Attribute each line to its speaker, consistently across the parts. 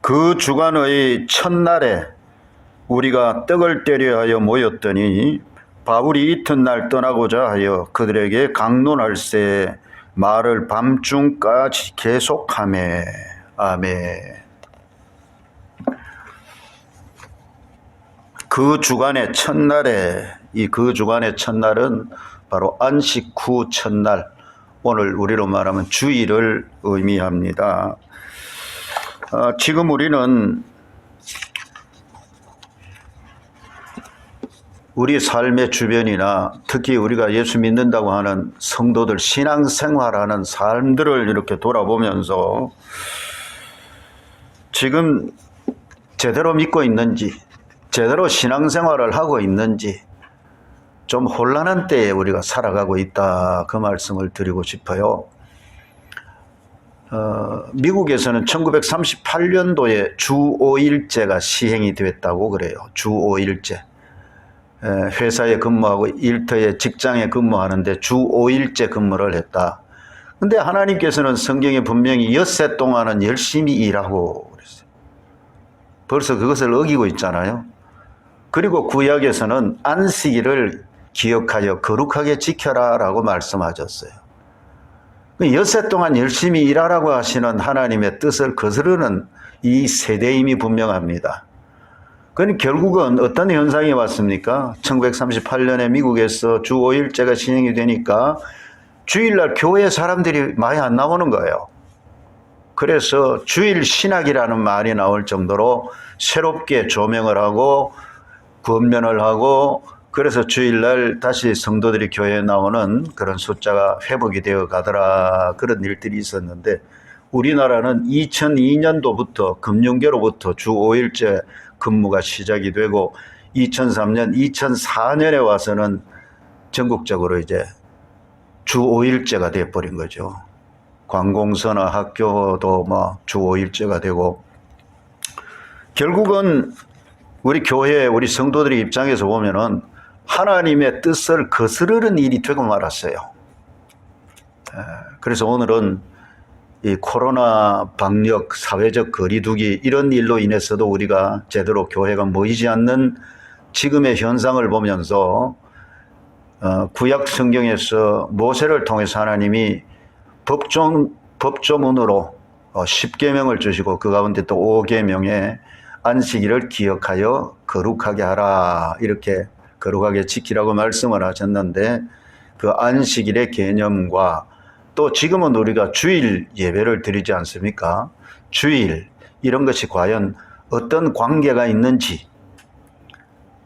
Speaker 1: 그 주간의 첫날에 우리가 떡을 떼려 하여 모였더니 바울이 이튿날 떠나고자 하여 그들에게 강론할새 말을 밤중까지 계속하매. 아멘. 그 주간의 첫날에, 이 그 주간의 첫날은 바로 안식 후 첫날, 오늘 우리로 말하면 주일을 의미합니다. 지금 우리는 우리 삶의 주변이나 특히 우리가 예수 믿는다고 하는 성도들 신앙생활하는 삶들을 이렇게 돌아보면서 지금 제대로 믿고 있는지, 제대로 신앙생활을 하고 있는지 좀 혼란한 때에 우리가 살아가고 있다, 그 말씀을 드리고 싶어요. 미국에서는 1938년도에 주 5일제가 시행이 됐다고 그래요. 주 5일제. 회사에 근무하고 일터에 직장에 근무하는데 주 5일제 근무를 했다. 근데 하나님께서는 성경에 분명히 엿새 동안은 열심히 일하고 그랬어요. 벌써 그것을 어기고 있잖아요. 그리고 구약에서는 안식일을 기억하여 거룩하게 지켜라 라고 말씀하셨어요. 엿새 동안 열심히 일하라고 하시는 하나님의 뜻을 거스르는 이 세대임이 분명합니다. 그러니 결국은 어떤 현상이 왔습니까? 1938년에 미국에서 주 5일제가 시행이 되니까 주일날 교회 사람들이 많이 안 나오는 거예요. 그래서 주일 신학이라는 말이 나올 정도로 새롭게 조명을 하고 권면을 하고, 그래서 주일날 다시 성도들이 교회에 나오는 그런 숫자가 회복이 되어 가더라, 그런 일들이 있었는데, 우리나라는 2002년도부터 금융계로부터 주 5일제 근무가 시작이 되고 2003년, 2004년에 와서는 전국적으로 이제 주 5일제가 되어버린 거죠. 관공서나 학교도 뭐 주 5일제가 되고, 결국은 우리 교회, 우리 성도들의 입장에서 보면은 하나님의 뜻을 거스르는 일이 되고 말았어요. 그래서 오늘은 이 코로나 방역, 사회적 거리두기 이런 일로 인해서도 우리가 제대로 교회가 모이지 않는 지금의 현상을 보면서 구약 성경에서 모세를 통해서 하나님이 법조문으로 10계명을 주시고 그 가운데 또 5계명에 안식일을 기억하여 거룩하게 하라, 이렇게 거룩하게 지키라고 말씀을 하셨는데, 그 안식일의 개념과 또 지금은 우리가 주일 예배를 드리지 않습니까? 주일, 이런 것이 과연 어떤 관계가 있는지,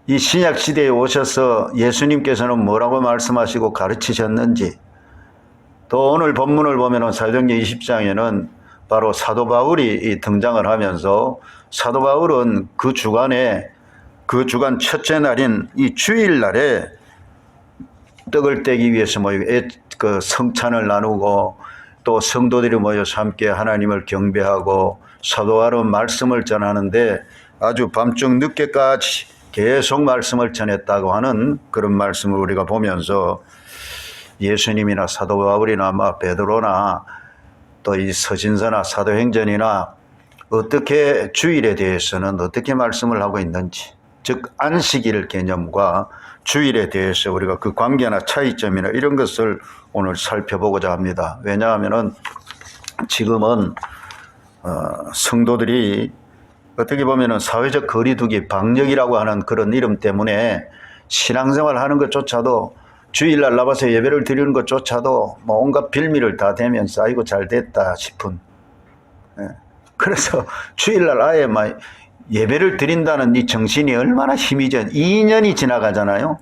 Speaker 1: 이 신약시대에 오셔서 예수님께서는 뭐라고 말씀하시고 가르치셨는지, 또 오늘 본문을 보면 사도행전 20장에는 바로 사도 바울이 등장을 하면서, 사도 바울은 그 주간 첫째 날인 이 주일날에 떡을 떼기 위해서 그 성찬을 나누고 또 성도들이 모여서 함께 하나님을 경배하고 사도 바울은 말씀을 전하는데 아주 밤중 늦게까지 계속 말씀을 전했다고 하는 그런 말씀을 우리가 보면서, 예수님이나 사도 바울이나 베드로나 또 이 서신서나 사도행전이나 어떻게 주일에 대해서는 어떻게 말씀을 하고 있는지, 즉 안식일 개념과 주일에 대해서 우리가 그 관계나 차이점이나 이런 것을 오늘 살펴보고자 합니다. 왜냐하면은 지금은 성도들이 어떻게 보면은 사회적 거리두기, 방역이라고 하는 그런 이름 때문에 신앙생활 하는 것조차도, 주일날 나와서 예배를 드리는 것조차도 뭐 온갖 빌미를 다 대면서 아이고 잘 됐다 싶은, 그래서 주일날 아예 막 예배를 드린다는 이 정신이 얼마나 힘이 져. 2년이 지나가잖아요.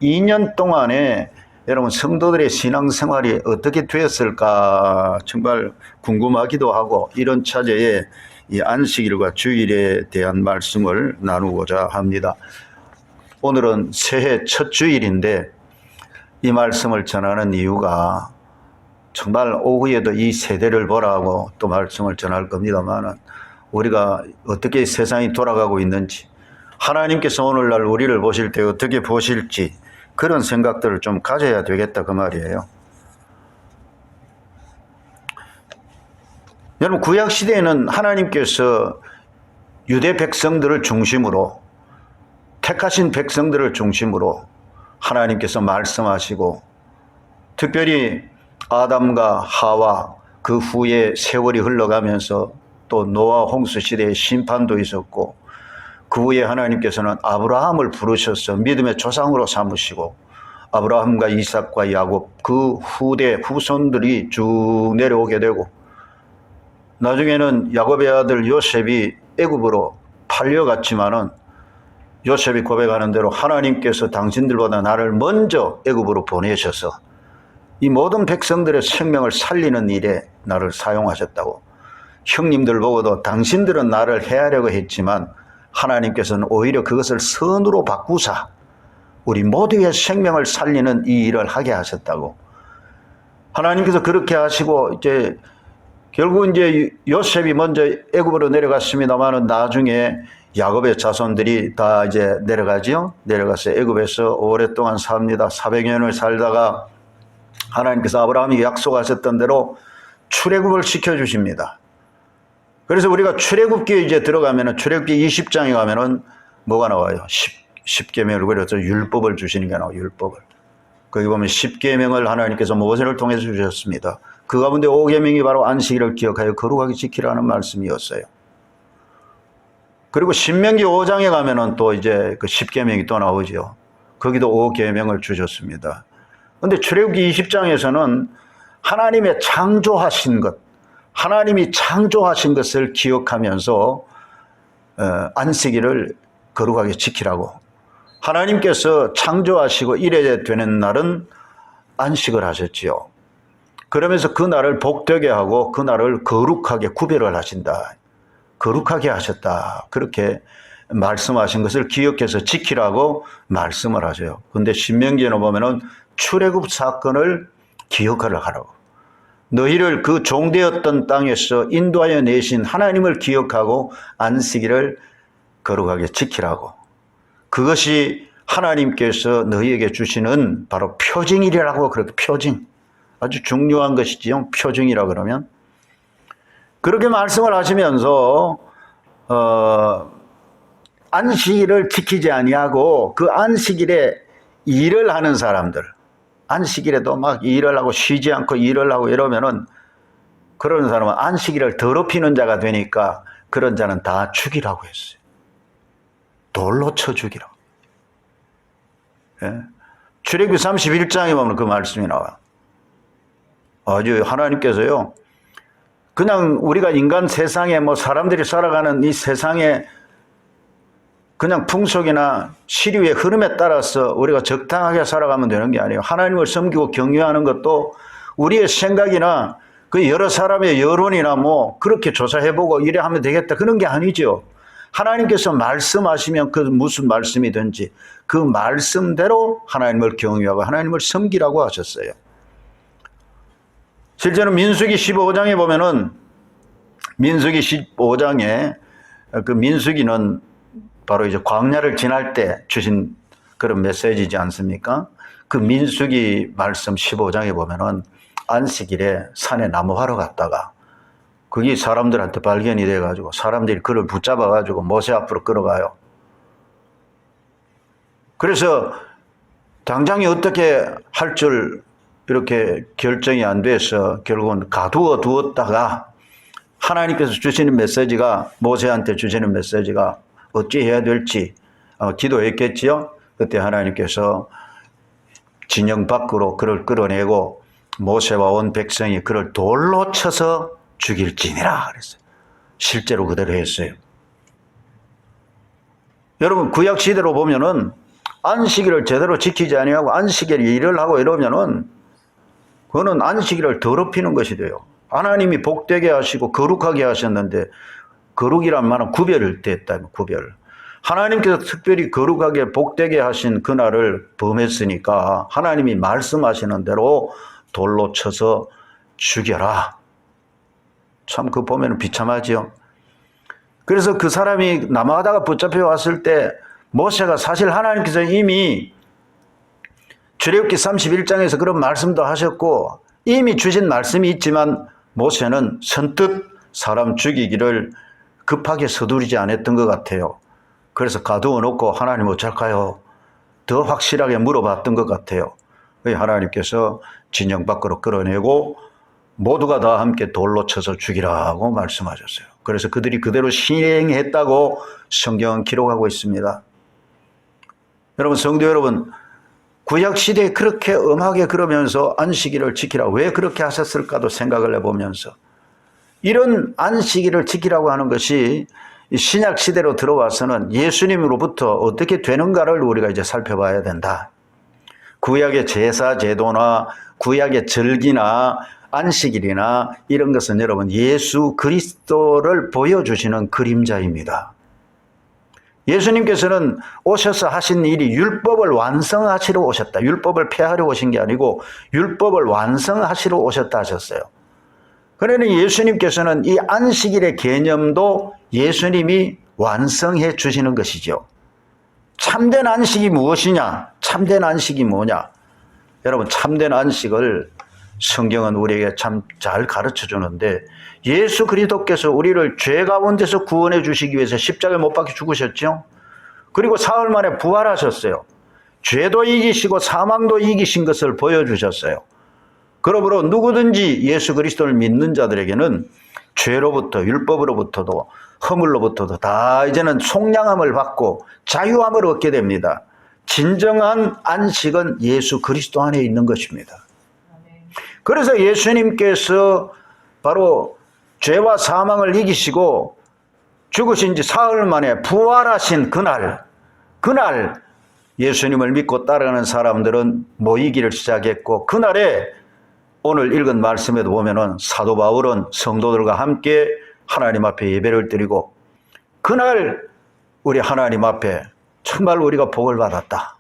Speaker 1: 2년 동안에 여러분 성도들의 신앙생활이 어떻게 되었을까 정말 궁금하기도 하고, 이런 차제에 이 안식일과 주일에 대한 말씀을 나누고자 합니다. 오늘은 새해 첫 주일인데 이 말씀을 전하는 이유가, 정말 오후에도 이 세대를 보라고 또 말씀을 전할 겁니다만, 우리가 어떻게 세상이 돌아가고 있는지, 하나님께서 오늘날 우리를 보실 때 어떻게 보실지, 그런 생각들을 좀 가져야 되겠다, 그 말이에요. 여러분, 구약시대에는 하나님께서 유대 백성들을 중심으로, 택하신 백성들을 중심으로 하나님께서 말씀하시고, 특별히 아담과 하와 그 후에 세월이 흘러가면서 또 노아 홍수 시대의 심판도 있었고, 그 후에 하나님께서는 아브라함을 부르셔서 믿음의 조상으로 삼으시고, 아브라함과 이삭과 야곱 그 후대 후손들이 쭉 내려오게 되고, 나중에는 야곱의 아들 요셉이 애굽으로 팔려갔지만은 요셉이 고백하는 대로 하나님께서 당신들보다 나를 먼저 애굽으로 보내셔서 이 모든 백성들의 생명을 살리는 일에 나를 사용하셨다고. 형님들 보고도 당신들은 나를 해하려고 했지만 하나님께서는 오히려 그것을 선으로 바꾸사 우리 모두의 생명을 살리는 이 일을 하게 하셨다고. 하나님께서 그렇게 하시고 이제 결국 이제 요셉이 먼저 애굽으로 내려갔습니다만은 나중에 야곱의 자손들이 다 이제 내려가지요. 내려가서 애굽에서 오랫동안 삽니다. 400년을 살다가 하나님께서 아브라함이 약속하셨던 대로 출애굽을 시켜주십니다. 그래서 우리가 출애굽기에 이제 들어가면은 출애굽기 20장에 가면은 뭐가 나와요? 10계명을 그려서 율법을 주시는 게 나와요. 율법을. 거기 보면 10계명을 하나님께서 모세를 통해서 주셨습니다. 그 가운데 5계명이 바로 안식일을 기억하여 거룩하게 지키라는 말씀이었어요. 그리고 신명기 5장에 가면은 또 이제 그 10계명이 또 나오죠. 거기도 5계명을 주셨습니다. 그런데 출애굽기 20장에서는 하나님의 창조하신 것, 하나님이 창조하신 것을 기억하면서 안식일을 거룩하게 지키라고. 하나님께서 창조하시고 이래 되는 날은 안식을 하셨지요. 그러면서 그 날을 복되게 하고 그 날을 거룩하게 구별을 하신다. 거룩하게 하셨다. 그렇게 말씀하신 것을 기억해서 지키라고 말씀을 하세요. 그런데 신명기에는 보면은 출애굽 사건을 기억하라고. 너희를 그 종되었던 땅에서 인도하여 내신 하나님을 기억하고 안식일을 거룩하게 지키라고. 그것이 하나님께서 너희에게 주시는 바로 표징일이라고. 그렇게 표징. 아주 중요한 것이지요. 표징이라 그러면. 그렇게 말씀을 하시면서 안식일을 지키지 아니하고 그 안식일에 일을 하는 사람들, 안식일에도 막 일을 하고 쉬지 않고 일을 하고 이러면은 그런 사람은 안식일을 더럽히는 자가 되니까 그런 자는 다 죽이라고 했어요. 돌로 쳐 죽이라고. 예? 출애굽기 31장에 보면 그 말씀이 나와요. 아주 하나님께서요, 그냥 우리가 인간 세상에 뭐 사람들이 살아가는 이 세상에 그냥 풍속이나 시류의 흐름에 따라서 우리가 적당하게 살아가면 되는 게 아니에요. 하나님을 섬기고 경외하는 것도 우리의 생각이나 그 여러 사람의 여론이나 뭐 그렇게 조사해보고 이래 하면 되겠다 그런 게 아니죠. 하나님께서 말씀하시면 그 무슨 말씀이든지 그 말씀대로 하나님을 경외하고 하나님을 섬기라고 하셨어요. 실제로 민수기 15장에 보면은 민수기 15장에 그 민수기는 바로 이제 광야를 지날 때 주신 그런 메시지지 않습니까? 그 민수기 말씀 15장에 보면은 안식일에 산에 나무하러 갔다가 그게 사람들한테 발견이 돼가지고 사람들이 그를 붙잡아가지고 모세 앞으로 끌어가요. 그래서 당장에 어떻게 할 줄 이렇게 결정이 안 돼서 결국은 가두어 두었다가 하나님께서 주시는 메시지가 모세한테 주시는 메시지가 어찌 해야 될지 기도했겠지요. 그때 하나님께서 진영 밖으로 그를 끌어내고 모세와 온 백성이 그를 돌로 쳐서 죽일지니라 그랬어요. 실제로 그대로 했어요. 여러분 구약 시대로 보면은 안식일을 제대로 지키지 아니하고 안식일에 일을 하고 이러면은 그거는 안식일을 더럽히는 것이 돼요. 하나님이 복되게 하시고 거룩하게 하셨는데 거룩이란 말은 구별을 됐다면 구별. 하나님께서 특별히 거룩하게 복되게 하신 그날을 범했으니까 하나님이 말씀하시는 대로 돌로 쳐서 죽여라. 참 그 보면 비참하지요. 그래서 그 사람이 남아가다가 붙잡혀 왔을 때 모세가 사실 하나님께서 이미 출애굽기 31장에서 그런 말씀도 하셨고 이미 주신 말씀이 있지만 모세는 선뜻 사람 죽이기를 급하게 서두르지 않았던 것 같아요. 그래서 가두어 놓고 하나님 어쩔까요? 더 확실하게 물어봤던 것 같아요. 하나님께서 진영 밖으로 끌어내고 모두가 다 함께 돌로 쳐서 죽이라고 말씀하셨어요. 그래서 그들이 그대로 실행했다고 성경은 기록하고 있습니다. 여러분, 성도 여러분, 구약시대에 그렇게 엄하게 그러면서 안식일을 지키라, 왜 그렇게 하셨을까도 생각을 해보면서 이런 안식일을 지키라고 하는 것이 신약시대로 들어와서는 예수님으로부터 어떻게 되는가를 우리가 이제 살펴봐야 된다. 구약의 제사 제도나 구약의 절기나 안식일이나 이런 것은 여러분 예수 그리스도를 보여주시는 그림자입니다. 예수님께서는 오셔서 하신 일이 율법을 완성하시러 오셨다. 율법을 폐하려 오신 게 아니고 율법을 완성하시러 오셨다 하셨어요. 그러니 예수님께서는 이 안식일의 개념도 예수님이 완성해 주시는 것이죠. 참된 안식이 무엇이냐? 참된 안식이 뭐냐? 여러분, 참된 안식을 성경은 우리에게 참 잘 가르쳐 주는데, 예수 그리스도께서 우리를 죄 가운데서 구원해 주시기 위해서 십자가에 못 박혀 죽으셨죠. 그리고 사흘 만에 부활하셨어요. 죄도 이기시고 사망도 이기신 것을 보여주셨어요. 그러므로 누구든지 예수 그리스도를 믿는 자들에게는 죄로부터, 율법으로부터도, 허물로부터도 다 이제는 속량함을 받고 자유함을 얻게 됩니다. 진정한 안식은 예수 그리스도 안에 있는 것입니다. 그래서 예수님께서 바로 죄와 사망을 이기시고 죽으신 지 사흘 만에 부활하신 그날 예수님을 믿고 따라가는 사람들은 모이기를 시작했고, 그날에 오늘 읽은 말씀에도 보면은 사도 바울은 성도들과 함께 하나님 앞에 예배를 드리고, 그날 우리 하나님 앞에 정말 우리가 복을 받았다,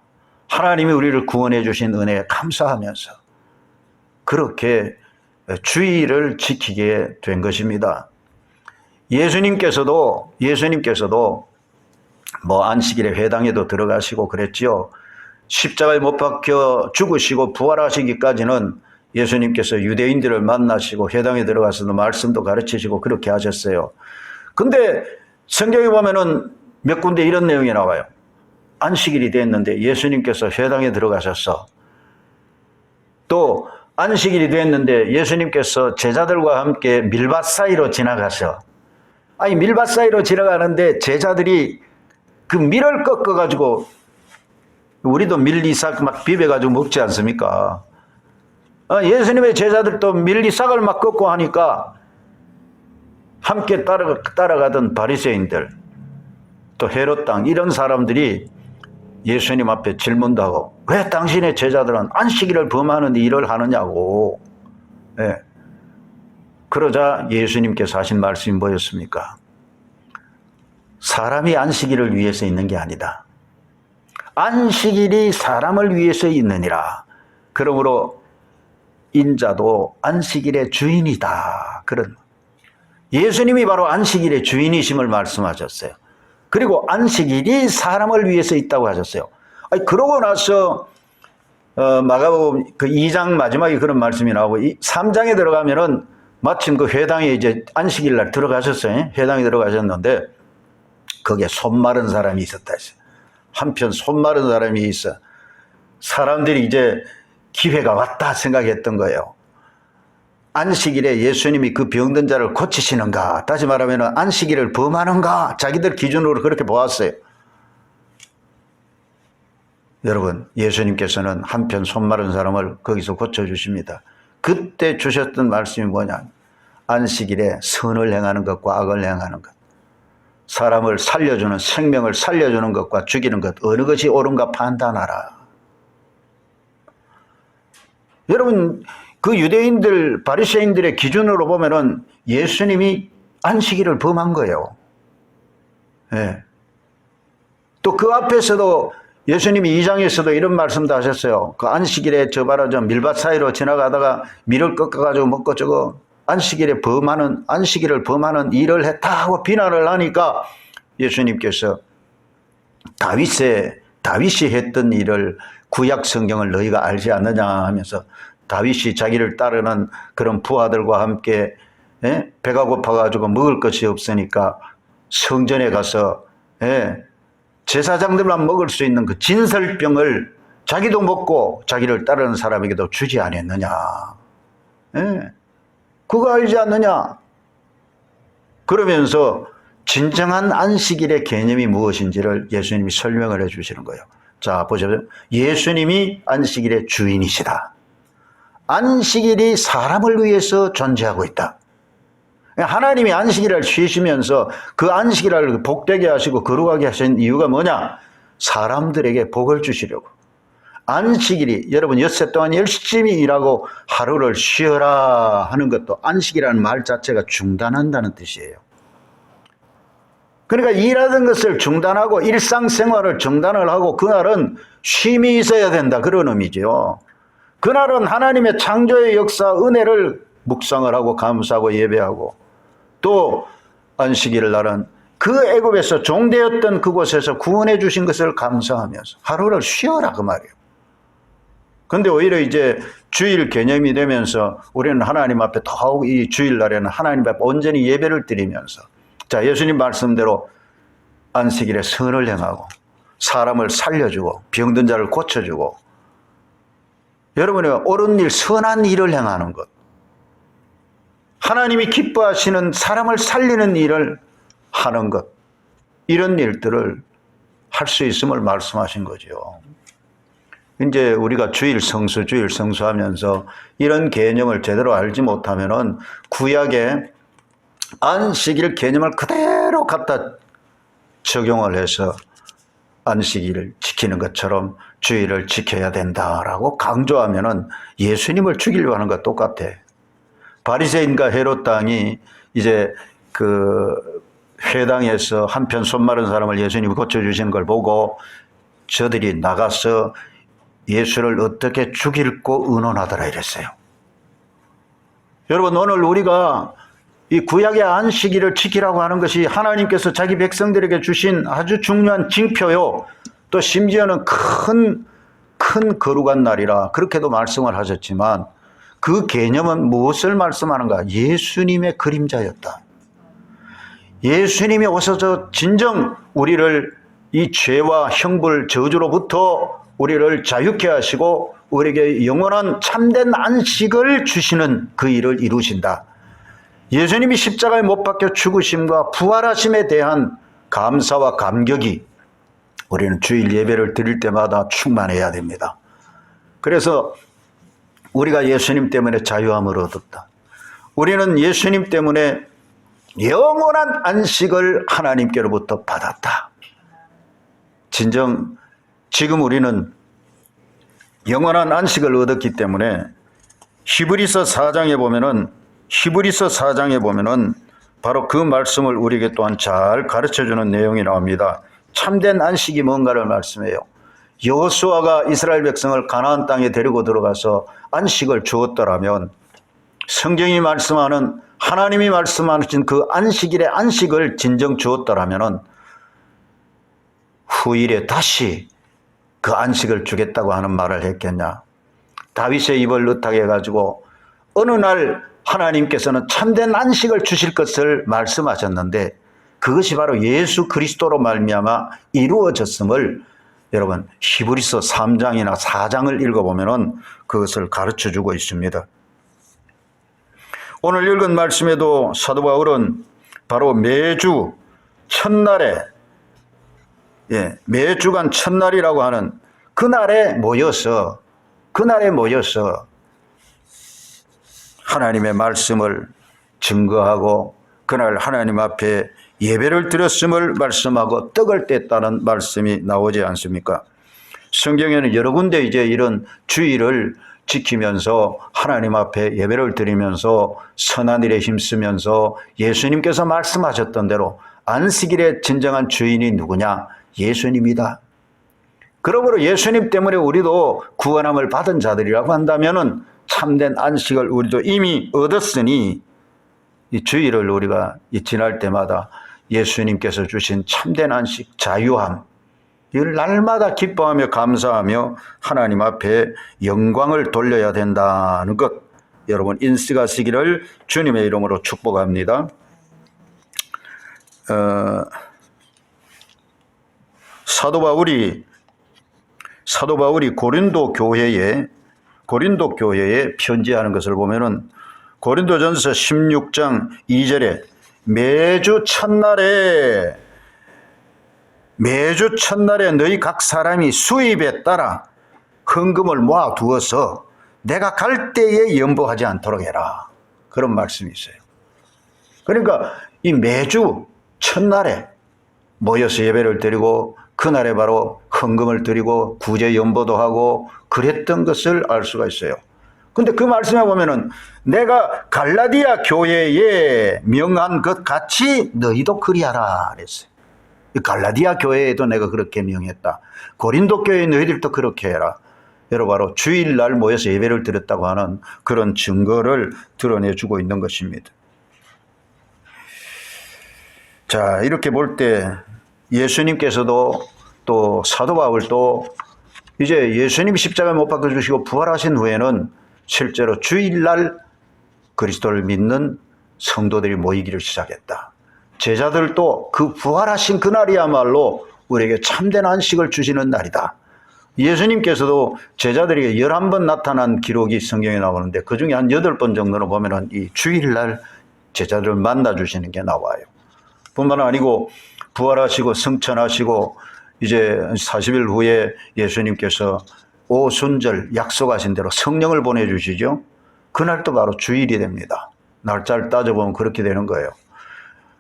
Speaker 1: 하나님이 우리를 구원해 주신 은혜에 감사하면서 그렇게 주의를 지키게 된 것입니다. 예수님께서도 뭐 안식일에 회당에도 들어가시고 그랬지요. 십자가에 못 박혀 죽으시고 부활하시기까지는 예수님께서 유대인들을 만나시고 회당에 들어가서도 말씀도 가르치시고 그렇게 하셨어요. 근데 성경에 보면은 몇 군데 이런 내용이 나와요. 안식일이 됐는데 예수님께서 회당에 들어가셨어. 또 안식일이 됐는데 예수님께서 제자들과 함께 밀밭 사이로 지나가셔. 아니, 밀밭 사이로 지나가는데 제자들이 그 밀을 꺾어가지고, 우리도 밀리싹 막 비벼가지고 먹지 않습니까? 예수님의 제자들도 밀리싹을 막 꺾고 하니까 함께 따라가던 바리새인들, 또 헤롯 왕, 이런 사람들이 예수님 앞에 질문도 하고, 왜 당신의 제자들은 안식일을 범하는 일을 하느냐고. 네. 그러자 예수님께서 하신 말씀이 뭐였습니까? 사람이 안식일을 위해서 있는 게 아니다. 안식일이 사람을 위해서 있느니라. 그러므로 인자도 안식일의 주인이다. 그런, 예수님이 바로 안식일의 주인이심을 말씀하셨어요. 그리고 안식일이 사람을 위해서 있다고 하셨어요. 그러고 나서 마가복음 그 2장 마지막에 그런 말씀이 나오고, 3장에 들어가면은 마침 그 회당에 이제 안식일 날 들어가셨어요. 회당에 들어가셨는데 거기에 손 마른 사람이 있었다 했어요. 한편 손 마른 사람이 있어. 사람들이 이제 기회가 왔다 생각했던 거예요. 안식일에 예수님이 그 병든 자를 고치시는가, 다시 말하면 안식일을 범하는가, 자기들 기준으로 그렇게 보았어요. 여러분, 예수님께서는 한편 손 마른 사람을 거기서 고쳐주십니다. 그때 주셨던 말씀이 뭐냐? 안식일에 선을 행하는 것과 악을 행하는 것, 사람을 살려주는, 생명을 살려주는 것과 죽이는 것, 어느 것이 옳은가 판단하라. 여러분, 그 유대인들, 바리새인들의 기준으로 보면은 예수님이 안식일을 범한 거예요. 네. 또 그 앞에서도 예수님이 2장에서도 이런 말씀도 하셨어요. 그 안식일에 저 밀밭 사이로 지나가다가 밀을 꺾어가지고 먹고 저거 안식일을 범하는 일을 했다 하고 비난을 하니까 예수님께서 다윗이 했던 일을, 구약 성경을 너희가 알지 않느냐 하면서, 다윗이 자기를 따르는 그런 부하들과 함께 배가 고파가지고 먹을 것이 없으니까 성전에 가서 제사장들만 먹을 수 있는 그 진설병을 자기도 먹고 자기를 따르는 사람에게도 주지 않았느냐. 그거 알지 않느냐. 그러면서 진정한 안식일의 개념이 무엇인지를 예수님이 설명을 해 주시는 거예요. 자, 보세요. 예수님이 안식일의 주인이시다. 안식일이 사람을 위해서 존재하고 있다. 하나님이 안식일을 쉬시면서 그 안식일을 복되게 하시고 거룩하게 하신 이유가 뭐냐? 사람들에게 복을 주시려고. 안식일이 여러분 엿새 동안 열심히 일하고 하루를 쉬어라 하는 것도 안식이라는 말 자체가 중단한다는 뜻이에요. 그러니까 일하던 것을 중단하고 일상생활을 중단을 하고 그날은 쉼이 있어야 된다, 그런 의미죠. 그날은 하나님의 창조의 역사 은혜를 묵상을 하고 감사하고 예배하고, 또 안식일 날은 그 애굽에서 종되었던 그곳에서 구원해 주신 것을 감사하면서 하루를 쉬어라, 그 말이에요. 근데 오히려 이제 주일 개념이 되면서 우리는 하나님 앞에 더욱 이 주일날에는 하나님 앞에 온전히 예배를 드리면서, 자, 예수님 말씀대로 안식일에 선을 행하고 사람을 살려주고 병든 자를 고쳐주고 여러분의 옳은 일, 선한 일을 행하는 것, 하나님이 기뻐하시는 사람을 살리는 일을 하는 것, 이런 일들을 할 수 있음을 말씀하신 거죠. 이제 우리가 주일 성수하면서 이런 개념을 제대로 알지 못하면은 구약의 안식일 개념을 그대로 갖다 적용을 해서 안식일을 지키는 것처럼 주일을 지켜야 된다라고 강조하면은 예수님을 죽이려고 하는 것과 똑같아. 바리새인과 헤롯 당이 이제 그 회당에서 한편 손 마른 사람을 예수님이 고쳐주신 걸 보고 저들이 나가서 예수를 어떻게 죽일고 의논하더라 이랬어요. 여러분, 오늘 우리가 이 구약의 안식일을 지키라고 하는 것이 하나님께서 자기 백성들에게 주신 아주 중요한 징표요, 또 심지어는 큰 거룩한 날이라 그렇게도 말씀을 하셨지만, 그 개념은 무엇을 말씀하는가? 예수님의 그림자였다. 예수님이 오셔서 진정 우리를 이 죄와 형벌 저주로부터 우리를 자유케 하시고 우리에게 영원한 참된 안식을 주시는 그 일을 이루신다. 예수님이 십자가에 못 박혀 죽으심과 부활하심에 대한 감사와 감격이 우리는 주일 예배를 드릴 때마다 충만해야 됩니다. 그래서 우리가 예수님 때문에 자유함을 얻었다. 우리는 예수님 때문에 영원한 안식을 하나님께로부터 받았다. 진정 지금 우리는 영원한 안식을 얻었기 때문에 히브리서 4장에 보면은 바로 그 말씀을 우리에게 또한 잘 가르쳐주는 내용이 나옵니다. 참된 안식이 뭔가를 말씀해요. 여호수아가 이스라엘 백성을 가나안 땅에 데리고 들어가서 안식을 주었더라면, 성경이 말씀하는 하나님이 말씀하신 그 안식일의 안식을 진정 주었더라면 후일에 다시 그 안식을 주겠다고 하는 말을 했겠냐. 다윗의 입을 의탁해 가지고 어느 날 하나님께서는 참된 안식을 주실 것을 말씀하셨는데 그것이 바로 예수 그리스도로 말미암아 이루어졌음을 여러분 히브리서 3장이나 4장을 읽어보면 그것을 가르쳐주고 있습니다. 오늘 읽은 말씀에도 사도 바울은 바로 매주 첫날에, 매주간 첫날이라고 하는 그날에 모여서 하나님의 말씀을 증거하고 그날 하나님 앞에 예배를 드렸음을 말씀하고 떡을 뗐다는 말씀이 나오지 않습니까? 성경에는 여러 군데 이제 이런 주일을 지키면서 하나님 앞에 예배를 드리면서 선한 일에 힘쓰면서 예수님께서 말씀하셨던 대로 안식일의 진정한 주인이 누구냐? 예수님이다. 그러므로 예수님 때문에 우리도 구원함을 받은 자들이라고 한다면은 참된 안식을 우리도 이미 얻었으니 이 주일을 우리가 지날 때마다 예수님께서 주신 참된 안식, 자유함, 이걸 날마다 기뻐하며 감사하며 하나님 앞에 영광을 돌려야 된다는 것, 여러분 인식하시기를 주님의 이름으로 축복합니다. 사도 바울이 고린도 교회에 편지하는 것을 보면은 고린도전서 16장 2절에 매주 첫날에 너희 각 사람이 수입에 따라 헌금을 모아 두어서 내가 갈 때에 연보하지 않도록 해라. 그런 말씀이 있어요. 그러니까 이 매주 첫날에 모여서 예배를 드리고 그날에 바로 헌금을 드리고 구제 연보도 하고 그랬던 것을 알 수가 있어요. 근데 그 말씀에 보면은 내가 갈라디아 교회에 명한 것 같이 너희도 그리하라 그랬어요. 갈라디아 교회에도 내가 그렇게 명했다. 고린도 교회 너희들도 그렇게 해라. 여러분 바로 주일날 모여서 예배를 드렸다고 하는 그런 증거를 드러내주고 있는 것입니다. 자, 이렇게 볼 때 예수님께서도 또 사도 바울도 이제 예수님이 십자가에 못 박혀 주시고 부활하신 후에는 실제로 주일날 그리스도를 믿는 성도들이 모이기를 시작했다. 제자들도 그 부활하신 그날이야말로 우리에게 참된 안식을 주시는 날이다. 예수님께서도 제자들에게 11번 나타난 기록이 성경에 나오는데 그중에 한 8번 정도는 보면은 이 주일날 제자들을 만나 주시는 게 나와요. 뿐만 아니고 부활하시고 승천하시고 이제 40일 후에 예수님께서 오순절 약속하신 대로 성령을 보내주시죠. 그날도 바로 주일이 됩니다. 날짜를 따져보면 그렇게 되는 거예요.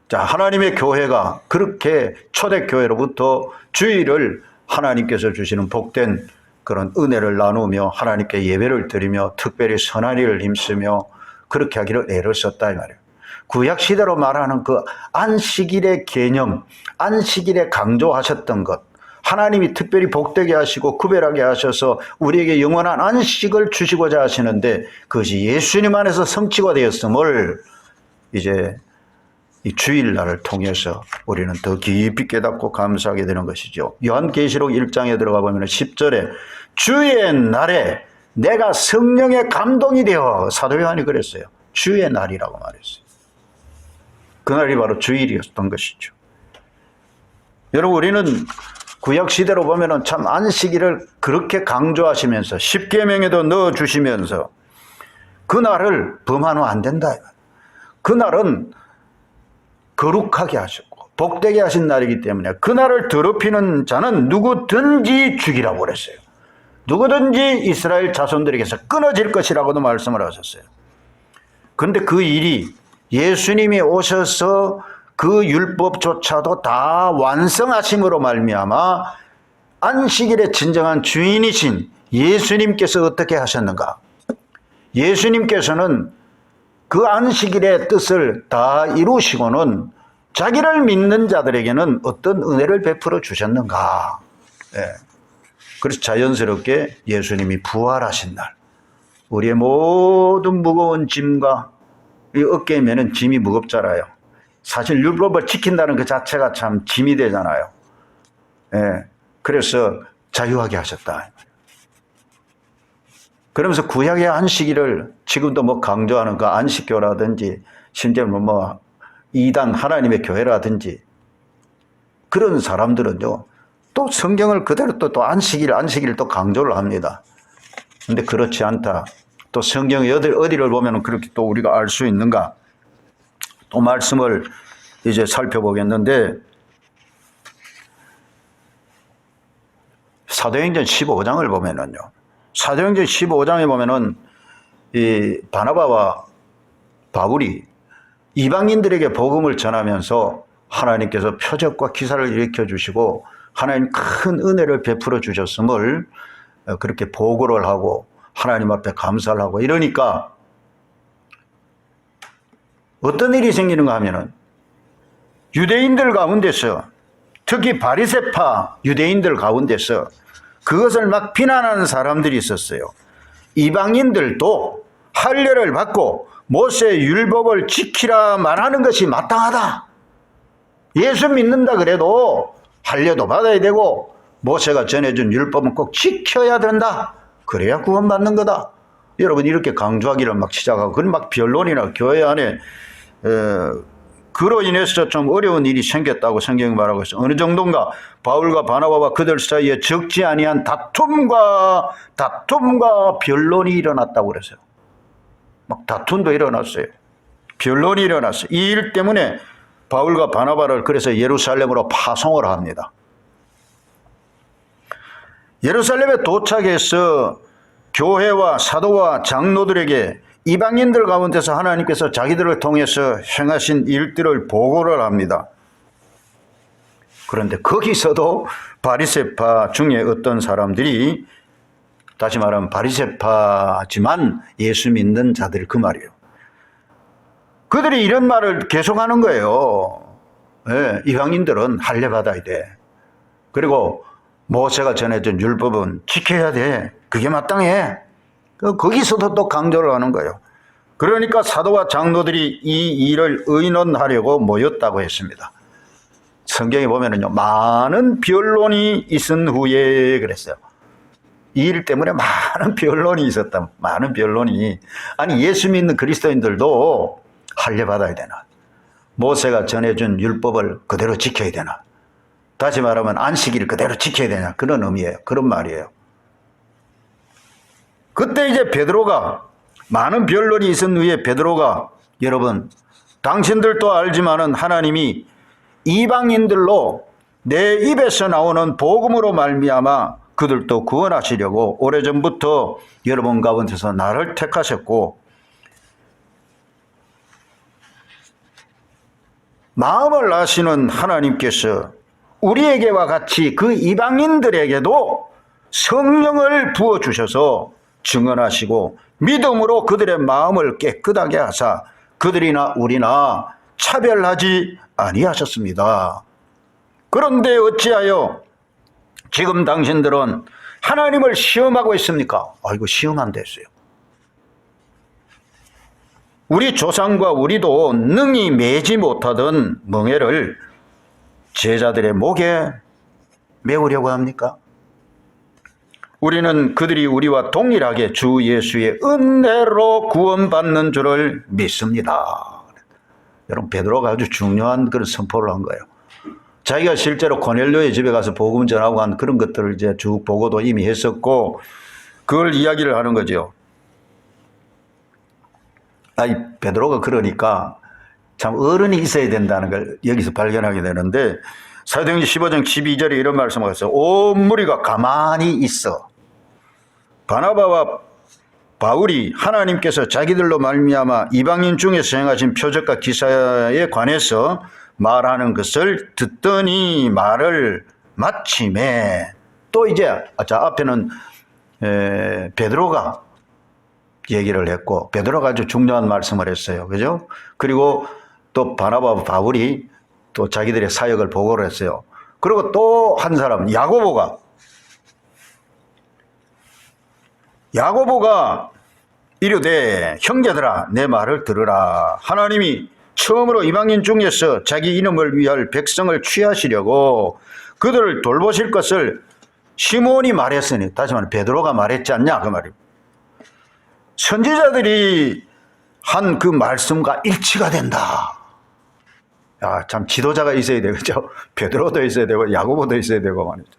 Speaker 1: 자, 하나님의 교회가 그렇게 초대교회로부터 주일을 하나님께서 주시는 복된 그런 은혜를 나누며 하나님께 예배를 드리며 특별히 선한 일을 힘쓰며 그렇게 하기를 애를 썼다 이 말이에요. 구약시대로 말하는 그 안식일의 개념, 안식일에 강조하셨던 것, 하나님이 특별히 복되게 하시고 구별하게 하셔서 우리에게 영원한 안식을 주시고자 하시는데 그것이 예수님 안에서 성취가 되었음을 이제 이 주일날을 통해서 우리는 더 깊이 깨닫고 감사하게 되는 것이죠. 요한계시록 1장에 들어가 보면 10절에 주의 날에 내가 성령의 감동이 되어 사도 요한이 그랬어요. 주의 날이라고 말했어요. 그날이 바로 주일이었던 것이죠. 여러분 우리는 구약시대로 보면 참 안식일을 그렇게 강조하시면서 십계명에도 넣어주시면서 그날을 범하면 안 된다. 그날은 거룩하게 하셨고 복되게 하신 날이기 때문에 그날을 더럽히는 자는 누구든지 죽이라고 그랬어요. 누구든지 이스라엘 자손들에게서 끊어질 것이라고도 말씀을 하셨어요. 그런데 그 일이 예수님이 오셔서 그 율법조차도 다 완성하심으로 말미암아 안식일의 진정한 주인이신 예수님께서 어떻게 하셨는가? 예수님께서는 그 안식일의 뜻을 다 이루시고는 자기를 믿는 자들에게는 어떤 은혜를 베풀어 주셨는가? 네. 그래서 자연스럽게 예수님이 부활하신 날 우리의 모든 무거운 짐과 이 어깨에 매는 짐이 무겁잖아요. 사실 율법을 지킨다는 그 자체가 참 짐이 되잖아요. 예. 그래서 자유하게 하셨다. 그러면서 구약의 안식일을 지금도 뭐 강조하는 그 안식교라든지 심지어는 뭐 이단 하나님의 교회라든지 그런 사람들은요 또 성경을 그대로 또 안식일을 또 강조를 합니다. 근데 그렇지 않다. 또 성경의 어디를 보면 그렇게 또 우리가 알 수 있는가? 또 말씀을 이제 살펴보겠는데 사도행전 15장을 보면은요. 사도행전 15장에 보면은 이 바나바와 바울이 이방인들에게 복음을 전하면서 하나님께서 표적과 기사를 일으켜 주시고 하나님 큰 은혜를 베풀어 주셨음을 그렇게 보고를 하고 하나님 앞에 감사를 하고 이러니까 어떤 일이 생기는가 하면은 유대인들 가운데서 특히 바리새파 유대인들 가운데서 그것을 막 비난하는 사람들이 있었어요. 이방인들도 할례를 받고 모세의 율법을 지키라 말하는 것이 마땅하다. 예수 믿는다 그래도 할례도 받아야 되고 모세가 전해준 율법은 꼭 지켜야 된다. 그래야 구원받는 거다. 여러분 이렇게 강조하기를 막 시작하고 그건 막 변론이나 교회 안에 그로 인해서 좀 어려운 일이 생겼다고 성경이 말하고 있어요. 어느 정도인가? 바울과 바나바와 그들 사이에 적지 아니한 다툼과 변론이 일어났다고 그랬어요. 막 다툼도 일어났어요. 변론이 일어났어요. 이 일 때문에 바울과 바나바를 그래서 예루살렘으로 파송을 합니다. 예루살렘에 도착해서 교회와 사도와 장로들에게 이방인들 가운데서 하나님께서 자기들을 통해서 행하신 일들을 보고를 합니다. 그런데 거기서도 바리새파 중에 어떤 사람들이, 다시 말하면 바리새파지만 예수 믿는 자들, 그 말이에요. 그들이 이런 말을 계속하는 거예요. 네, 이방인들은 할례받아야 돼. 그리고 모세가 전해준 율법은 지켜야 돼. 그게 마땅해. 거기서도 또 강조를 하는 거예요. 그러니까 사도와 장로들이 이 일을 의논하려고 모였다고 했습니다. 성경에 보면은요, 많은 변론이 있은 후에 그랬어요. 이 일 때문에 많은 변론이 있었다. 많은 변론이. 아니, 예수 믿는 그리스도인들도 할례 받아야 되나? 모세가 전해준 율법을 그대로 지켜야 되나? 다시 말하면 안식일을 그대로 지켜야 되냐? 그런 의미예요. 그런 말이에요. 그때 이제 베드로가, 많은 변론이 있은 후에 베드로가, 여러분, 당신들도 알지만은 하나님이 이방인들로 내 입에서 나오는 복음으로 말미암아 그들도 구원하시려고 오래전부터 여러분 가운데서 나를 택하셨고, 마음을 아시는 하나님께서 우리에게와 같이 그 이방인들에게도 성령을 부어주셔서 증언하시고 믿음으로 그들의 마음을 깨끗하게 하사 그들이나 우리나 차별하지 아니하셨습니다. 그런데 어찌하여 지금 당신들은 하나님을 시험하고 있습니까? 이거 시험 안 됐어요. 우리 조상과 우리도 능히 매지 못하던 멍에를 제자들의 목에 메우려고 합니까? 우리는 그들이 우리와 동일하게 주 예수의 은혜로 구원받는 줄을 믿습니다. 여러분, 베드로가 아주 중요한 그런 선포를 한 거예요. 자기가 실제로 고넬료의 집에 가서 복음 전하고 한 그런 것들을 이제 쭉 보고도 이미 했었고, 그걸 이야기를 하는 거죠. 베드로가 그러니까 참 어른이 있어야 된다는 걸 여기서 발견하게 되는데, 사도행전 15장 12절에 이런 말씀을 하셨어요. 온 무리가 가만히 있어. 바나바와 바울이 하나님께서 자기들로 말미암아 이방인 중에서 행하신 표적과 기사에 관해서 말하는 것을 듣더니 말을 마침에, 또 이제 앞에는 베드로가 얘기를 했고, 베드로가 아주 중요한 말씀을 했어요. 그죠? 그리고 또 바나바와 바울이 또 자기들의 사역을 보고를 했어요. 그리고 또 한 사람, 야고보가 이르되, 형제들아 내 말을 들으라. 하나님이 처음으로 이방인 중에서 자기 이름을 위할 백성을 취하시려고 그들을 돌보실 것을 시몬이 말했으니, 다시 말하면 베드로가 말했지 않냐 그 말이에요. 선지자들이 한 그 말씀과 일치가 된다. 참 지도자가 있어야 되겠죠. 베드로도 있어야 되고 야고보도 있어야 되고 말이죠.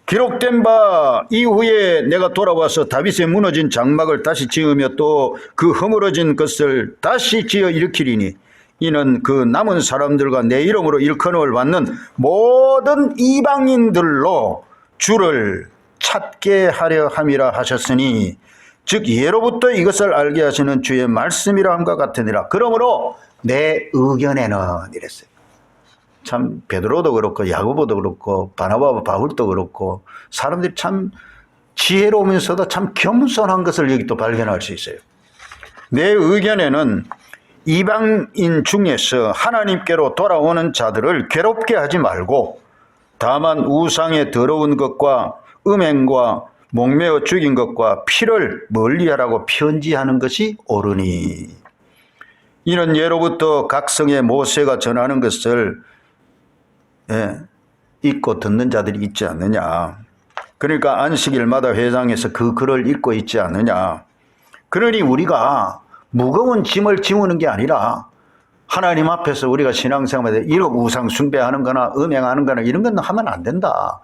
Speaker 1: 기록된 바 이후에 내가 돌아와서 다윗의 무너진 장막을 다시 지으며 또 그 허물어진 것을 다시 지어 일으키리니 이는 그 남은 사람들과 내 이름으로 일컬음을 받는 모든 이방인들로 주를 찾게 하려 함이라 하셨으니, 즉 예로부터 이것을 알게 하시는 주의 말씀이라 함과 같으니라. 그러므로 내 의견에는 이랬어요. 참 베드로도 그렇고 야고보도 그렇고 바나바와 바울도 그렇고 사람들이 참 지혜로우면서도 참 겸손한 것을 여기 또 발견할 수 있어요. 내 의견에는 이방인 중에서 하나님께로 돌아오는 자들을 괴롭게 하지 말고 다만 우상의 더러운 것과 음행과 목매어 죽인 것과 피를 멀리하라고 편지하는 것이 옳으니, 이는 예로부터 각성의 모세가 전하는 것을 읽고 듣는 자들이 있지 않느냐. 그러니까 안식일마다 회당에서 그 글을 읽고 있지 않느냐. 그러니 우리가 무거운 짐을 지우는 게 아니라 하나님 앞에서 우리가 신앙생활에 이런 우상 숭배하는 거나 음행하는 거나 이런 건 하면 안 된다.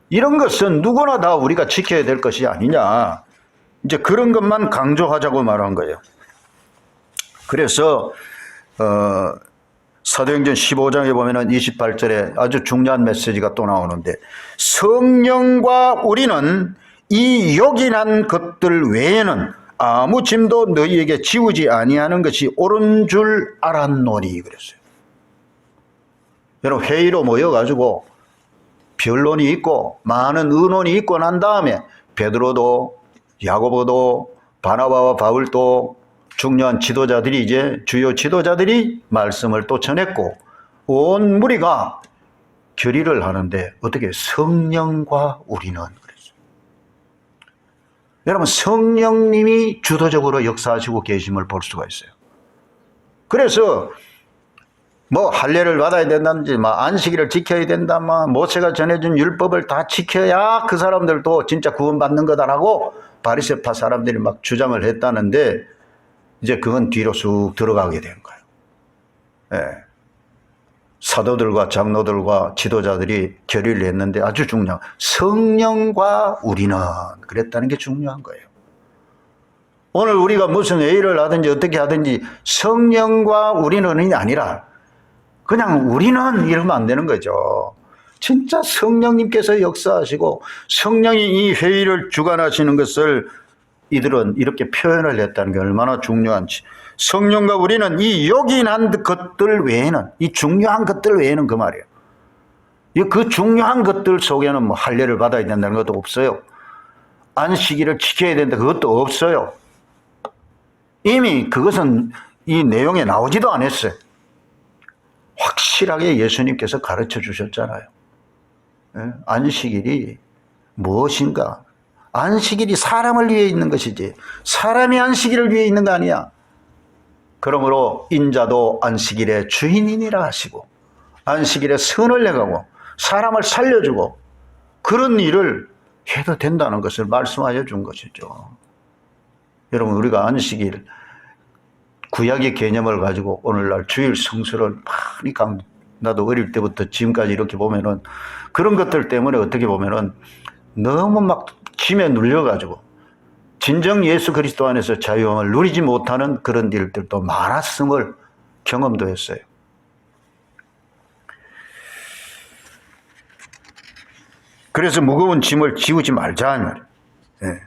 Speaker 1: 이런 것은 누구나 다 우리가 지켜야 될 것이 아니냐. 이제 그런 것만 강조하자고 말한 거예요. 그래서 사도행전 15장에 보면은 28절에 아주 중요한 메시지가 또 나오는데, 성령과 우리는 이 요긴한 것들 외에는 아무 짐도 너희에게 지우지 아니하는 것이 옳은 줄 알았노니 그랬어요. 여러분, 회의로 모여가지고 변론이 있고 많은 의논이 있고 난 다음에 베드로도 야고보도 바나바와 바울도 중요한 지도자들이, 이제 주요 지도자들이 말씀을 또 전했고 온 무리가 결의를 하는데, 어떻게 성령과 우리는 그랬어요. 여러분, 성령님이 주도적으로 역사하시고 계심을 볼 수가 있어요. 그래서 뭐 할례를 받아야 된다든지, 안식일을 지켜야 된다, 모세가 전해준 율법을 다 지켜야 그 사람들도 진짜 구원받는 거다라고 바리새파 사람들이 막 주장을 했다는데, 이제 그건 뒤로 쑥 들어가게 된 거예요. 예. 사도들과 장로들과 지도자들이 결의를 했는데, 아주 중요한 성령과 우리는 그랬다는 게 중요한 거예요. 오늘 우리가 무슨 회의를 하든지 어떻게 하든지 성령과 우리는이 아니라 그냥 우리는 이러면 안 되는 거죠. 진짜 성령님께서 역사하시고 성령이 이 회의를 주관하시는 것을 이들은 이렇게 표현을 했다는 게 얼마나 중요한지. 성령과 우리는 이 요긴한 것들 외에는, 이 중요한 것들 외에는 그 말이에요. 그 중요한 것들 속에는 뭐 할례를 받아야 된다는 것도 없어요. 안식일을 지켜야 된다 그것도 없어요. 이미 그것은 이 내용에 나오지도 않았어요. 확실하게 예수님께서 가르쳐 주셨잖아요. 안식일이 무엇인가? 안식일이 사람을 위해 있는 것이지 사람이 안식일을 위해 있는 거 아니야. 그러므로 인자도 안식일의 주인이니라 하시고 안식일에 선을 내가고 사람을 살려주고 그런 일을 해도 된다는 것을 말씀하여 준 것이죠. 여러분, 우리가 안식일 구약의 개념을 가지고 오늘날 주일 성수를 많이 나도 어릴 때부터 지금까지 이렇게 보면은 그런 것들 때문에 어떻게 보면은 너무 막 짐에 눌려가지고 진정 예수 그리스도 안에서 자유함을 누리지 못하는 그런 일들도 많았음을 경험도 했어요. 그래서 무거운 짐을 지우지 말자 이 말이에요. 네.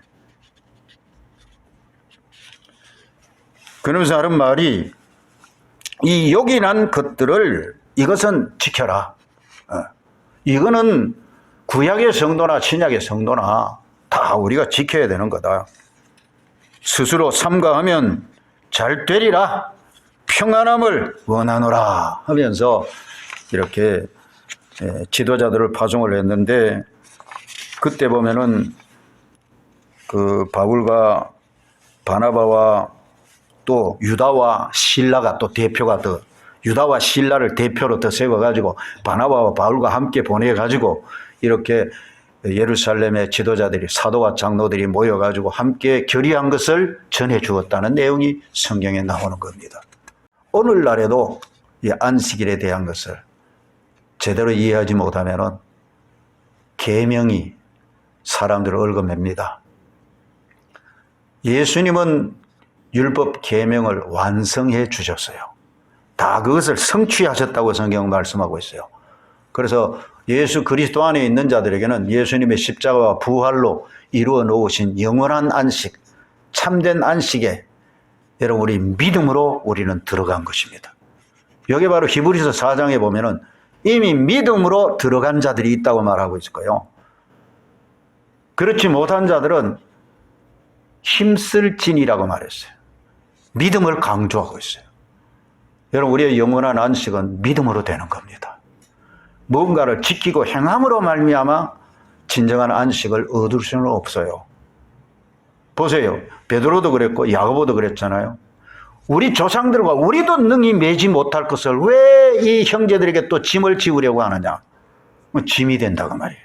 Speaker 1: 그러면서 하는 말이, 이 요긴한 것들을 이것은 지켜라. 이거는 구약의 성도나 신약의 성도나 다 우리가 지켜야 되는 거다. 스스로 삼가하면 잘 되리라. 평안함을 원하노라 하면서 이렇게 지도자들을 파송을 했는데, 그때 보면은 그 바울과 바나바와 또 유다와 실라가 또 대표가 더, 유다와 실라를 대표로 더 세워가지고 바나바와 바울과 함께 보내가지고 이렇게 예루살렘의 지도자들이, 사도와 장로들이 모여가지고 함께 결의한 것을 전해 주었다는 내용이 성경에 나오는 겁니다. 오늘날에도 이 안식일에 대한 것을 제대로 이해하지 못하면은 계명이 사람들을 얽어맵니다. 예수님은 율법 계명을 완성해 주셨어요. 다 그것을 성취하셨다고 성경은 말씀하고 있어요. 그래서 예수 그리스도 안에 있는 자들에게는 예수님의 십자가와 부활로 이루어 놓으신 영원한 안식, 참된 안식에 여러분 우리 믿음으로 우리는 들어간 것입니다. 여기 바로 히브리서 4장에 보면은 이미 믿음으로 들어간 자들이 있다고 말하고 있을 거예요. 그렇지 못한 자들은 힘쓸진이라고 말했어요. 믿음을 강조하고 있어요. 여러분, 우리의 영원한 안식은 믿음으로 되는 겁니다. 뭔가를 지키고 행함으로 말미암아 진정한 안식을 얻을 수는 없어요. 보세요. 베드로도 그랬고 야고보도 그랬잖아요. 우리 조상들과 우리도 능히 매지 못할 것을 왜 이 형제들에게 또 짐을 지우려고 하느냐. 짐이 된다고 말이에요.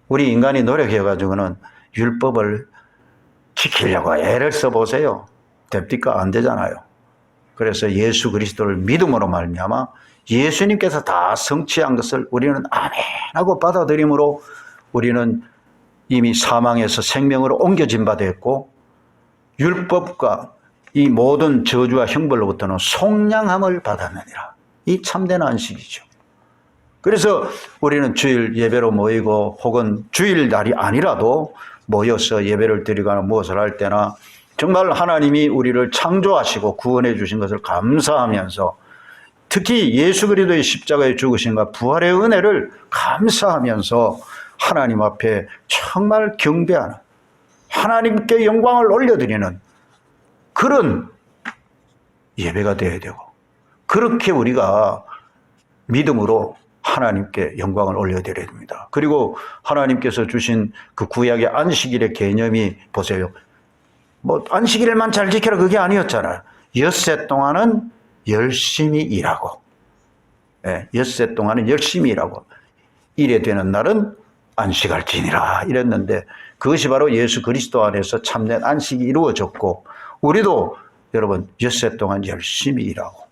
Speaker 1: 우리 인간이 노력해가지고는 율법을 지키려고 애를 써보세요. 됩니까? 안 되잖아요. 그래서 예수 그리스도를 믿음으로 말미암아 예수님께서 다 성취한 것을 우리는 아멘 하고 받아들임으로 우리는 이미 사망에서 생명으로 옮겨진 바 되었고, 율법과 이 모든 저주와 형벌로부터는 속량함을 받았느니라. 이 참된 안식이죠. 그래서 우리는 주일 예배로 모이고 혹은 주일날이 아니라도 모여서 예배를 드리거나 무엇을 할 때나 정말 하나님이 우리를 창조하시고 구원해 주신 것을 감사하면서, 특히 예수 그리스도의 십자가의 죽으심과 부활의 은혜를 감사하면서 하나님 앞에 정말 경배하는, 하나님께 영광을 올려드리는 그런 예배가 되어야 되고, 그렇게 우리가 믿음으로 하나님께 영광을 올려드려야 됩니다. 그리고 하나님께서 주신 그 구약의 안식일의 개념이 보세요. 뭐 안식일만 잘 지켜라 그게 아니었잖아요. 엿새 동안은 열심히 일하고, 엿새 동안은 열심히 일하고 일에 되는 날은 안식할지니라 이랬는데, 그것이 바로 예수 그리스도 안에서 참된 안식이 이루어졌고, 우리도 여러분 엿새 동안 열심히 일하고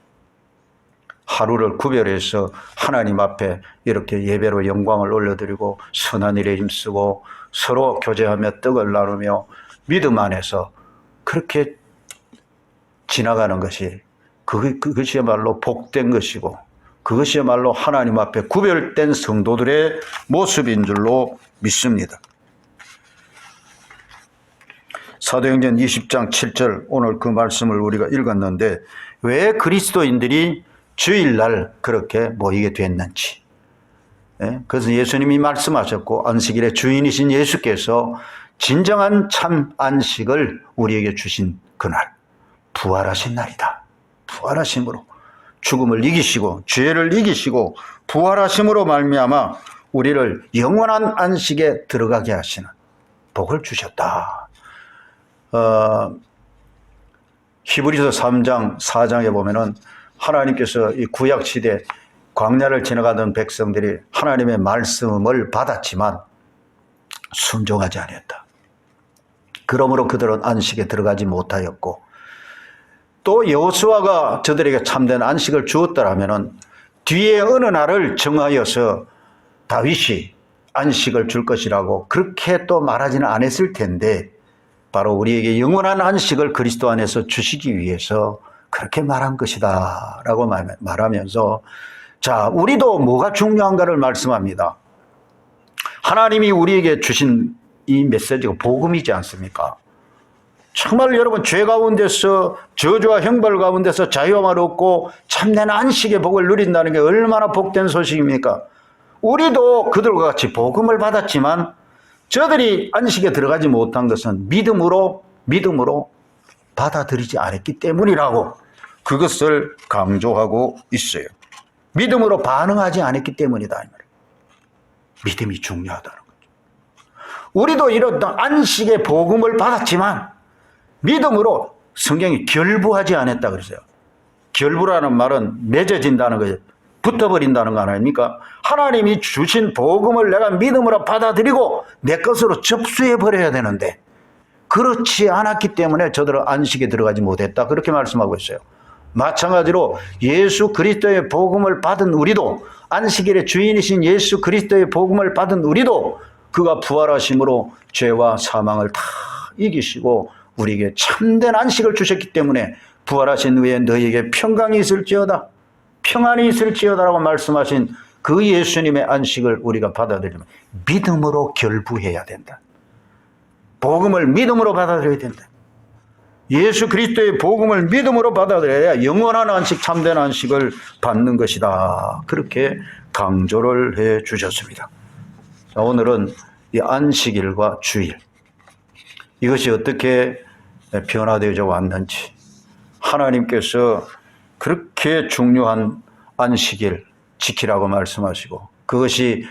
Speaker 1: 하루를 구별해서 하나님 앞에 이렇게 예배로 영광을 올려드리고 선한 일에 힘쓰고 서로 교제하며 떡을 나누며 믿음 안에서 그렇게 지나가는 것이 그것이야말로 복된 것이고, 그것이야말로 하나님 앞에 구별된 성도들의 모습인 줄로 믿습니다. 사도행전 20장 7절, 오늘 그 말씀을 우리가 읽었는데, 왜 그리스도인들이 주일날 그렇게 모이게 됐는지, 그래서 예수님이 말씀하셨고 안식일의 주인이신 예수께서 진정한 참 안식을 우리에게 주신 그날, 부활하신 날이다. 부활하심으로 죽음을 이기시고 죄를 이기시고 부활하심으로 말미암아 우리를 영원한 안식에 들어가게 하시는 복을 주셨다. 히브리서 3장 4장에 보면은 하나님께서 이 구약 시대 광야를 지나가던 백성들이 하나님의 말씀을 받았지만 순종하지 않았다. 그러므로 그들은 안식에 들어가지 못하였고, 또 여호수아가 저들에게 참된 안식을 주었더라면은 뒤에 어느 날을 정하여서 다윗이 안식을 줄 것이라고 그렇게 또 말하지는 않았을 텐데, 바로 우리에게 영원한 안식을 그리스도 안에서 주시기 위해서 그렇게 말한 것이다 라고 말하면서, 자, 우리도 뭐가 중요한가를 말씀합니다. 하나님이 우리에게 주신 이 메시지가 복음이지 않습니까? 정말 여러분 죄 가운데서 저주와 형벌 가운데서 자유함을 얻고 참된 안식의 복을 누린다는 게 얼마나 복된 소식입니까? 우리도 그들과 같이 복음을 받았지만 저들이 안식에 들어가지 못한 것은 믿음으로 받아들이지 않았기 때문이라고 그것을 강조하고 있어요. 믿음으로 반응하지 않았기 때문이다. 믿음이 중요하다는 거죠. 우리도 이런 안식의 복음을 받았지만 믿음으로 성경이 결부하지 않았다 그랬어요. 결부라는 말은 맺어진다는 거예요. 붙어버린다는 거 아닙니까? 하나님이 주신 복음을 내가 믿음으로 받아들이고 내 것으로 접수해버려야 되는데 그렇지 않았기 때문에 저들은 안식에 들어가지 못했다. 그렇게 말씀하고 있어요. 마찬가지로 예수 그리스도의 복음을 받은 우리도, 안식일의 주인이신 예수 그리스도의 복음을 받은 우리도 그가 부활하심으로 죄와 사망을 다 이기시고 우리에게 참된 안식을 주셨기 때문에 부활하신 후에 너희에게 평강이 있을지어다, 평안이 있을지어다라고 말씀하신 그 예수님의 안식을 우리가 받아들이면 믿음으로 결부해야 된다. 복음을 믿음으로 받아들여야 된다. 예수 그리스도의 복음을 믿음으로 받아들여야 영원한 안식, 참된 안식을 받는 것이다. 그렇게 강조를 해 주셨습니다. 자, 오늘은 이 안식일과 주일, 이것이 어떻게 변화되어져 왔는지, 하나님께서 그렇게 중요한 안식일 지키라고 말씀하시고 그것이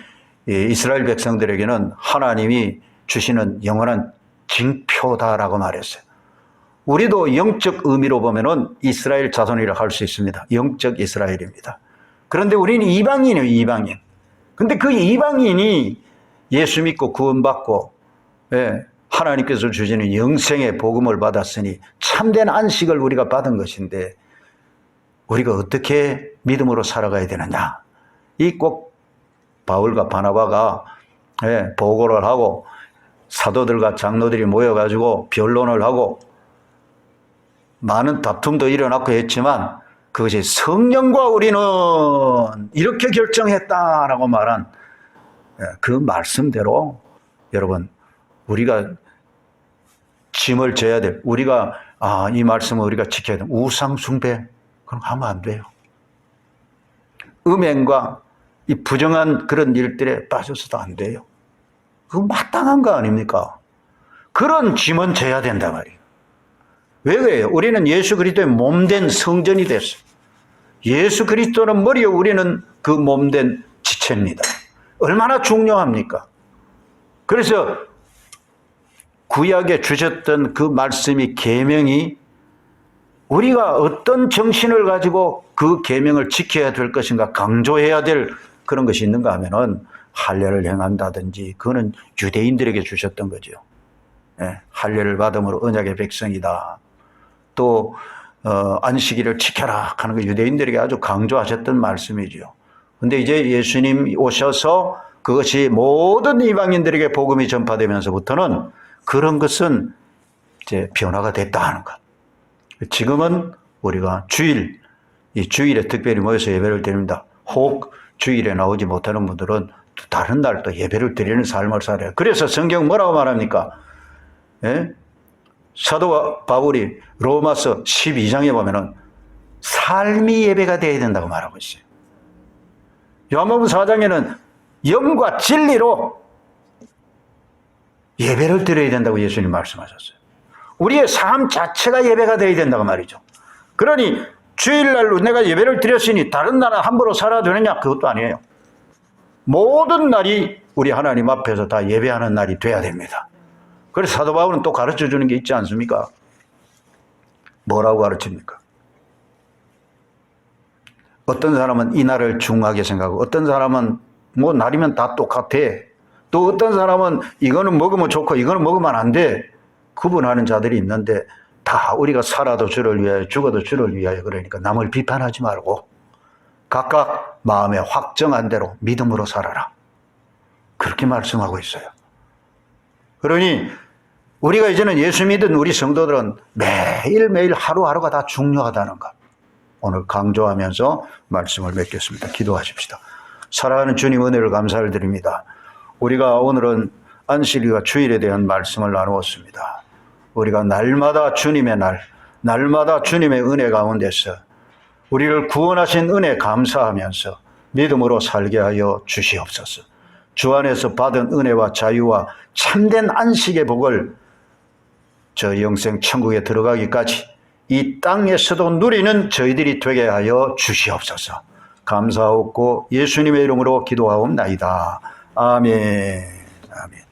Speaker 1: 이스라엘 백성들에게는 하나님이 주시는 영원한 징표다라고 말했어요. 우리도 영적 의미로 보면은 이스라엘 자손이라 할 수 있습니다. 영적 이스라엘입니다. 그런데 우리는 이방인이에요, 이방인. 근데 그 이방인이 예수 믿고 구원받고 하나님께서 주시는 영생의 복음을 받았으니 참된 안식을 우리가 받은 것인데, 우리가 어떻게 믿음으로 살아가야 되느냐. 이 꼭 바울과 바나바가 보고를 하고 사도들과 장로들이 모여가지고 변론을 하고 많은 다툼도 일어났고 했지만 그것이 성령과 우리는 이렇게 결정했다라고 말한 그 말씀대로 여러분 우리가 짐을 져야 될 우리가 이 말씀을 우리가 지켜야 돼. 우상 숭배 그럼 하면 안 돼요. 음행과 이 부정한 그런 일들에 빠져서도 안 돼요. 그거 마땅한 거 아닙니까? 그런 짐은 져야 된다 말이에요. 왜 그래요? 우리는 예수 그리스도의 몸된 성전이 됐어요. 예수 그리스도는 머리에 우리는 그 몸된 지체입니다. 얼마나 중요합니까? 그래서 구약에 주셨던 그 말씀이 계명이 우리가 어떤 정신을 가지고 그 계명을 지켜야 될 것인가 강조해야 될 그런 것이 있는가 하면은 할례를 행한다든지 그거는 유대인들에게 주셨던 거죠. 할례를 받음으로 언약의 백성이다. 또 안식일을 지켜라 하는 거 유대인들에게 아주 강조하셨던 말씀이죠. 근데 이제 예수님 오셔서 그것이 모든 이방인들에게 복음이 전파되면서부터는 그런 것은 이제 변화가 됐다 하는 것. 지금은 우리가 이 주일에 특별히 모여서 예배를 드립니다. 혹 주일에 나오지 못하는 분들은 다른 날 또 예배를 드리는 삶을 살아요. 그래서 성경 뭐라고 말합니까? 사도 바울이 로마서 12장에 보면은 삶이 예배가 되어야 된다고 말하고 있어요. 요한복음 4장에는 영과 진리로 예배를 드려야 된다고 예수님 말씀하셨어요. 우리의 삶 자체가 예배가 되어야 된다고 말이죠. 그러니 주일날로 내가 예배를 드렸으니 다른 날은 함부로 살아도 되느냐? 그것도 아니에요. 모든 날이 우리 하나님 앞에서 다 예배하는 날이 돼야 됩니다. 그래서 사도 바울은 또 가르쳐 주는 게 있지 않습니까? 뭐라고 가르칩니까? 어떤 사람은 이 날을 중하게 생각하고 어떤 사람은 뭐 날이면 다 똑같아. 또 어떤 사람은 이거는 먹으면 좋고 이거는 먹으면 안 돼. 구분하는 자들이 있는데 다 우리가 살아도 주를 위하여 죽어도 주를 위하여 그러니까 남을 비판하지 말고 각각 마음에 확정한 대로 믿음으로 살아라. 그렇게 말씀하고 있어요. 그러니 우리가 이제는 예수 믿은 우리 성도들은 매일매일 하루하루가 다 중요하다는 것. 오늘 강조하면서 말씀을 맺겠습니다. 기도하십시다. 사랑하는 주님 은혜를 감사를 드립니다. 우리가 오늘은 안식일과 주일에 대한 말씀을 나누었습니다. 우리가 날마다 주님의 날마다 주님의 은혜 가운데서 우리를 구원하신 은혜 감사하면서 믿음으로 살게 하여 주시옵소서. 주 안에서 받은 은혜와 자유와 참된 안식의 복을 저 영생 천국에 들어가기까지 이 땅에서도 누리는 저희들이 되게 하여 주시옵소서. 감사하옵고 예수님의 이름으로 기도하옵나이다. 아멘. 아멘.